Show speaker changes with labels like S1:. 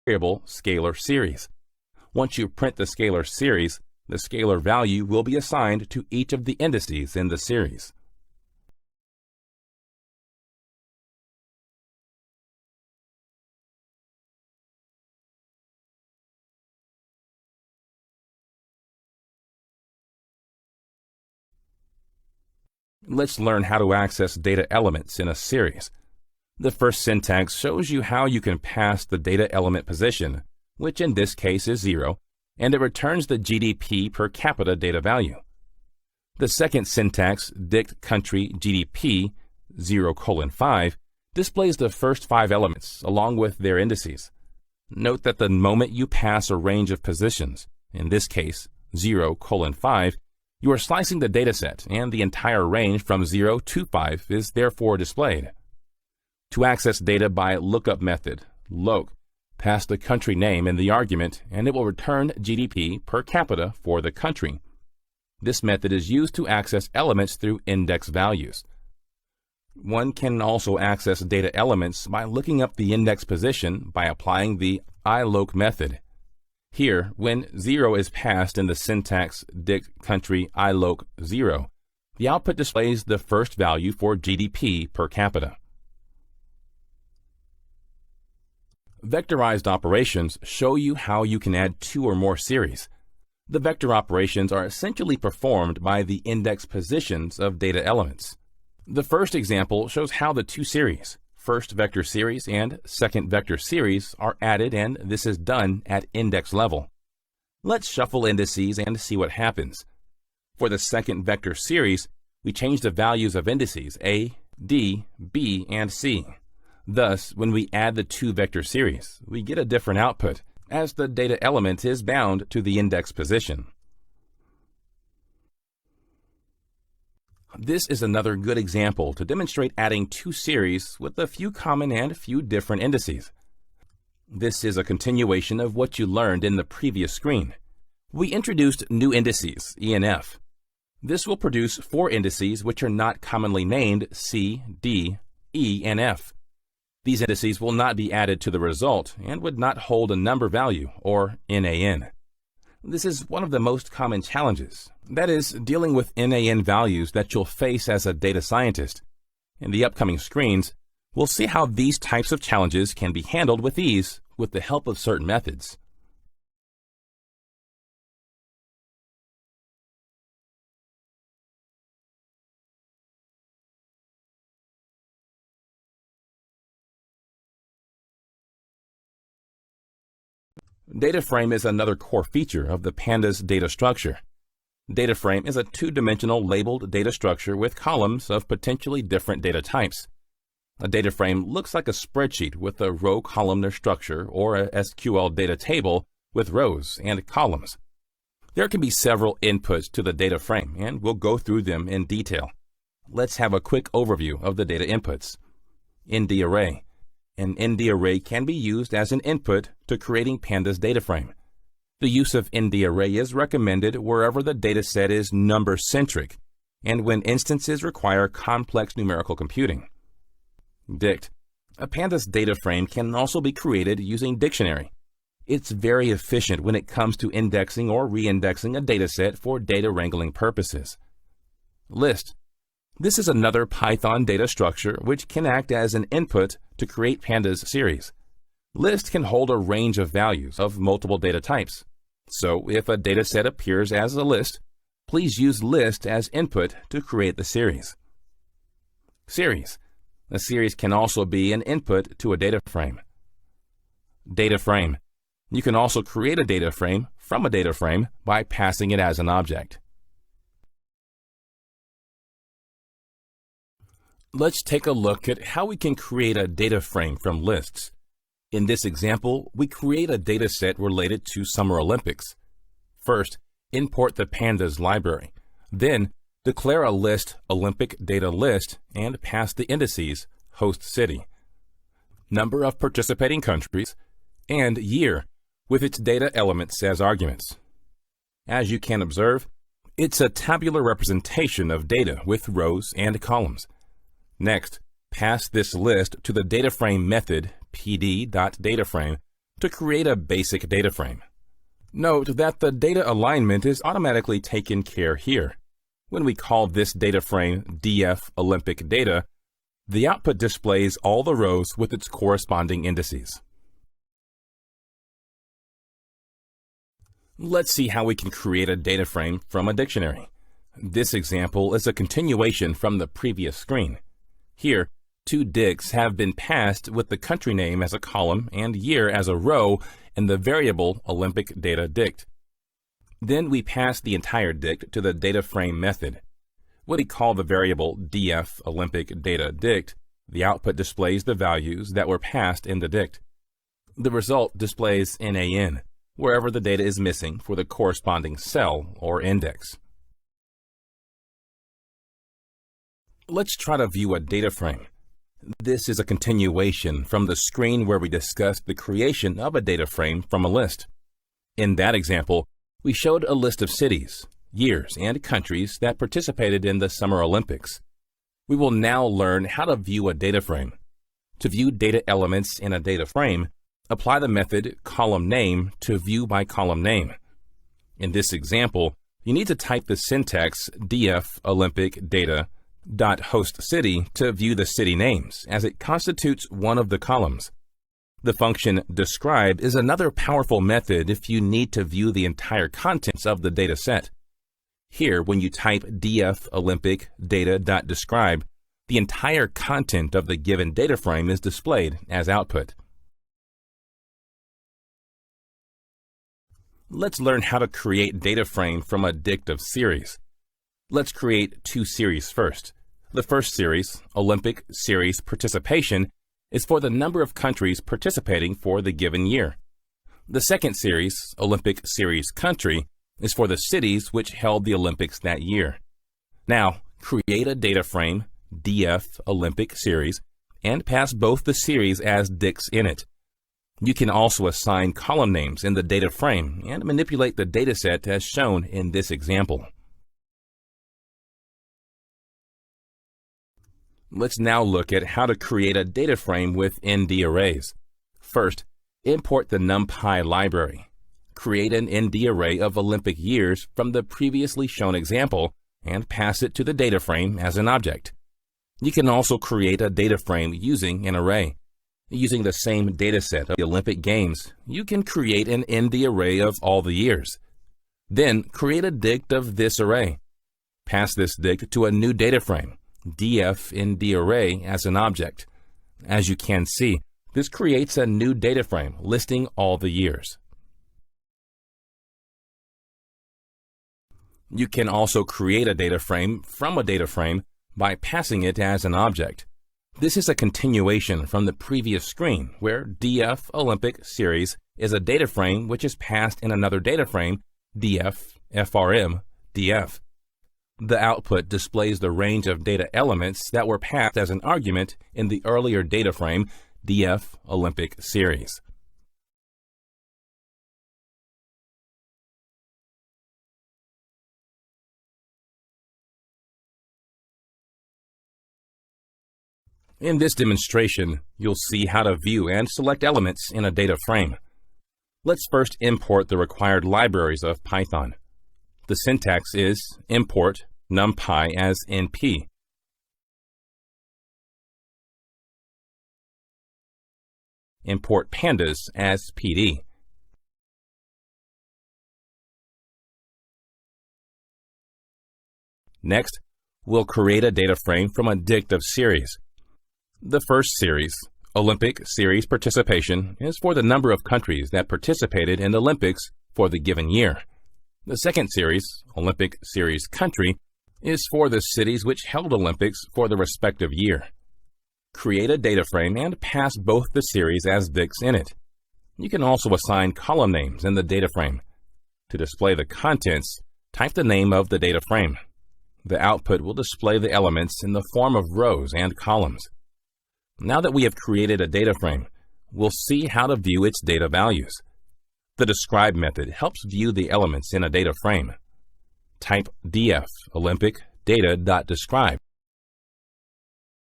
S1: variable scalar series. Once you print the scalar series, the scalar value will be assigned to each of the indices in the series. Let's learn how to access data elements in a series. The first syntax shows you how you can pass the data element position, which in this case is 0, and it returns the GDP per capita data value. The second syntax, dict country GDP 0:5, displays the first 5 elements along with their indices. Note that the moment you pass a range of positions, in this case 0:5, you are slicing the dataset, and the entire range from 0 to 5 is therefore displayed. To access data by lookup method, loc, pass the country name in the argument, and it will return GDP per capita for the country. This method is used to access elements through index values. One can also access data elements by looking up the index position by applying the iloc method. Here, when 0 is passed in the syntax dict country iloc 0, the output displays the first value for GDP per capita. Vectorized operations show you how you can add 2 or more series. The vector operations are essentially performed by the index positions of data elements. The first example shows how the 2 series, first vector series and second vector series, are added, and this is done at index level. Let's shuffle indices and see what happens. For the second vector series, we change the values of indices A, D, B, and C. Thus, when we add the 2 vector series, we get a different output, as the data element is bound to the index position. This is another good example to demonstrate adding 2 series with a few common and few different indices. This is a continuation of what you learned in the previous screen. We introduced new indices, E and F. This will produce 4 indices which are not commonly named C, D, E, and F. These indices will not be added to the result and would not hold a number value, or NaN. This is one of the most common challenges, that is, dealing with NaN values that you'll face as a data scientist. In the upcoming screens, we'll see how these types of challenges can be handled with ease with the help of certain methods. Data frame is another core feature of the Pandas data structure. Data frame is a 2-dimensional labeled data structure with columns of potentially different data types. A data frame looks like a spreadsheet with a row-columnar structure or a SQL data table with rows and columns. There can be several inputs to the data frame, and we'll go through them in detail. Let's have a quick overview of the data inputs. ND array. An ND array can be used as an input to creating Pandas data frame. The use of ND array is recommended wherever the dataset is number-centric and when instances require complex numerical computing. Dict. A Pandas data frame can also be created using dictionary. It's very efficient when it comes to indexing or reindexing a dataset for data wrangling purposes. List. This is another Python data structure which can act as an input to create Pandas series. List can hold a range of values of multiple data types. So if a dataset appears as a list, please use list as input to create the series. Series. A series can also be an input to a data frame. Data frame. You can also create a data frame from a data frame by passing it as an object. Let's take a look at how we can create a data frame from lists. In this example, we create a data set related to Summer Olympics. First, import the Pandas library. Then, declare a list Olympic data list and pass the indices host city, number of participating countries, and year with its data elements as arguments. As you can observe, it's a tabular representation of data with rows and columns. Next, pass this list to the dataframe method pd.dataframe to create a basic data frame. Note that the data alignment is automatically taken care here. When we call this data frame DF Olympic Data, the output displays all the rows with its corresponding indices. Let's see how we can create a data frame from a dictionary. This example is a continuation from the previous screen. Here, two dicts have been passed with the country name as a column and year as a row in the variable Olympic Data dict. Then we pass the entire dict to the data frame method. When we call the variable df Olympic Data dict, the output displays the values that were passed in the dict. The result displays NaN, wherever the data is missing for the corresponding cell or index. Let's try to view a data frame. This is a continuation from the screen where we discussed the creation of a data frame from a list. In that example, we showed a list of cities, years, and countries that participated in the Summer Olympics. We will now learn how to view a data frame. To view data elements in a data frame, apply the method column_name to view by column name. In this example, you need to type the syntax df Olympic Data .host city to view the city names, as it constitutes one of the columns. The function describe is another powerful method if you need to view the entire contents of the data set. Here, when you type df Olympic Data.describe, the entire content of the given data frame is displayed as output. Let's learn how to create data frame from a dict of series. Let's create two series first. The first series, Olympic Series Participation, is for the number of countries participating for the given year. The second series, Olympic Series Country, is for the cities which held the Olympics that year. Now, create a data frame, df Olympic Series, and pass both the series as dicts in it. You can also assign column names in the data frame and manipulate the dataset as shown in this example. Let's now look at how to create a data frame with ND arrays. First, import the NumPy library. Create an ND array of Olympic years from the previously shown example and pass it to the data frame as an object. You can also create a data frame using an array. Using the same dataset of the Olympic Games, you can create an ND array of all the years. Then create a dict of this array. Pass this dict to a new data frame, df ND array, as an object. As you can see, this creates a new data frame listing all the years. You can also create a data frame from a data frame by passing it as an object. This is a continuation from the previous screen where df Olympic Series is a data frame which is passed in another data frame, df frm df. The output displays the range of data elements that were passed as an argument in the earlier data frame, df Olympic Series. In this demonstration, you'll see how to view and select elements in a data frame. Let's first import the required libraries of Python. The syntax is import NumPy as NP. Import Pandas as PD. Next, we'll create a data frame from a dict of series. The first series, Olympic Series Participation, is for the number of countries that participated in the Olympics for the given year. The second series, Olympic Series Country, is for the cities which held Olympics for the respective year. Create a data frame and pass both the series as dicts in it. You can also assign column names in the data frame. To display the contents, type the name of the data frame. The output will display the elements in the form of rows and columns. Now that we have created a data frame, we'll see how to view its data values. The describe method helps view the elements in a data frame. Type df Olympic Data.describe